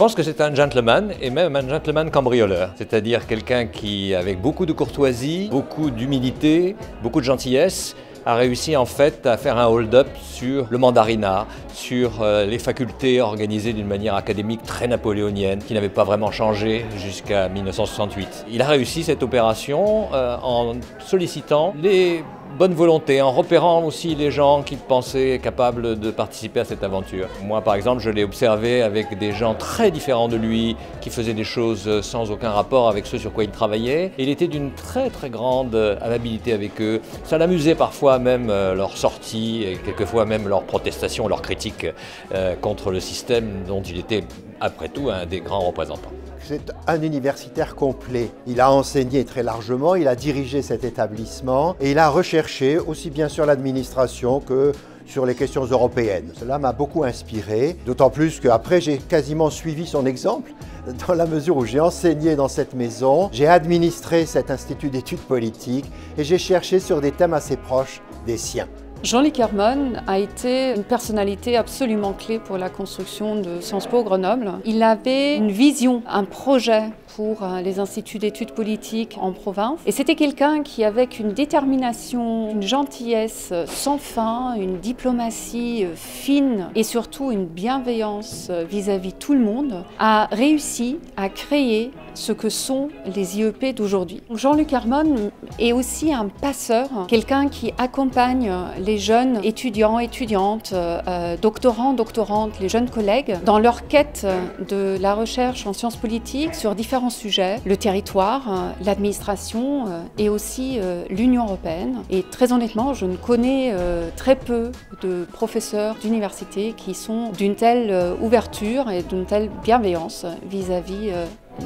pense que c'est un gentleman et même un gentleman cambrioleur, c'est-à-dire quelqu'un qui, avec beaucoup de courtoisie, beaucoup d'humilité, beaucoup de gentillesse, a réussi en fait à faire un hold-up sur le mandarinat, sur les facultés organisées d'une manière académique très napoléonienne, qui n'avait pas vraiment changé jusqu'à 1968. Il a réussi cette opération en sollicitant les bonnes volontés, en repérant aussi les gens qu'il pensait capables de participer à cette aventure. Moi par exemple, je l'ai observé avec des gens très différents de lui, qui faisaient des choses sans aucun rapport avec ce sur quoi il travaillait. Il était d'une très grande amabilité avec eux. Ça l'amusait parfois même leurs sorties et quelquefois même leurs protestations, leurs critiques contre le système dont il était après tout un des grands représentants. C'est un universitaire complet. Il a enseigné très largement, il a dirigé cet établissement et il a recherché aussi bien sur l'administration que sur les questions européennes. Cela m'a beaucoup inspiré, d'autant plus qu'après j'ai quasiment suivi son exemple dans la mesure où j'ai enseigné dans cette maison, j'ai administré cet institut d'études politiques et j'ai cherché sur des thèmes assez proches des siens. Jean-Luc Hermon a été une personnalité absolument clé pour la construction de Sciences Po Grenoble. Il avait une vision, un projet pour les instituts d'études politiques en province. Et c'était quelqu'un qui, avec une détermination, une gentillesse sans fin, une diplomatie fine et surtout une bienveillance vis-à-vis tout le monde, a réussi à créer ce que sont les IEP d'aujourd'hui. Jean-Luc Hermon est aussi un passeur, quelqu'un qui accompagne les jeunes étudiants, étudiantes, doctorants, doctorantes, les jeunes collègues dans leur quête de la recherche en sciences politiques sur différents sujets, le territoire, l'administration et aussi l'Union européenne. Et très honnêtement, je ne connais très peu de professeurs d'université qui sont d'une telle ouverture et d'une telle bienveillance vis-à-vis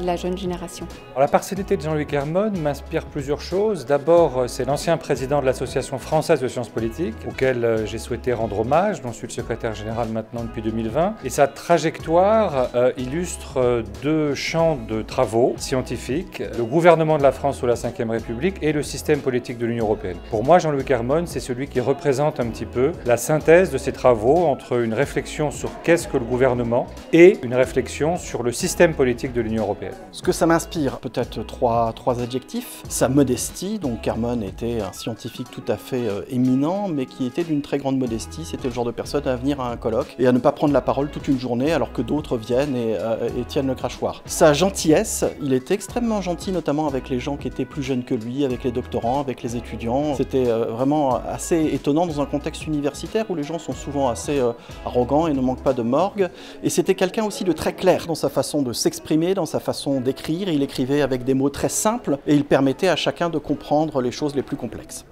la jeune génération. Alors, la personnalité de Jean-Luc Hermon m'inspire plusieurs choses. D'abord, c'est l'ancien président de l'Association française de sciences politiques, auquel j'ai souhaité rendre hommage, dont je suis le secrétaire général maintenant depuis 2020. Et sa trajectoire illustre deux champs de travaux scientifiques, le gouvernement de la France sous la Ve République et le système politique de l'Union européenne. Pour moi, Jean-Luc Hermon, c'est celui qui représente un petit peu la synthèse de ces travaux entre une réflexion sur qu'est-ce que le gouvernement et une réflexion sur le système politique de l'Union européenne. Ce que ça m'inspire, peut-être trois adjectifs. Sa modestie, donc Hermon était un scientifique tout à fait éminent, mais qui était d'une très grande modestie. C'était le genre de personne à venir à un colloque et à ne pas prendre la parole toute une journée alors que d'autres viennent et tiennent le crachoir. Sa gentillesse, il était extrêmement gentil, notamment avec les gens qui étaient plus jeunes que lui, avec les doctorants, avec les étudiants. C'était vraiment assez étonnant dans un contexte universitaire où les gens sont souvent assez arrogants et ne manquent pas de morgue. Et c'était quelqu'un aussi de très clair dans sa façon de s'exprimer, dans sa façon d'écrire. Il écrivait avec des mots très simples et il permettait à chacun de comprendre les choses les plus complexes.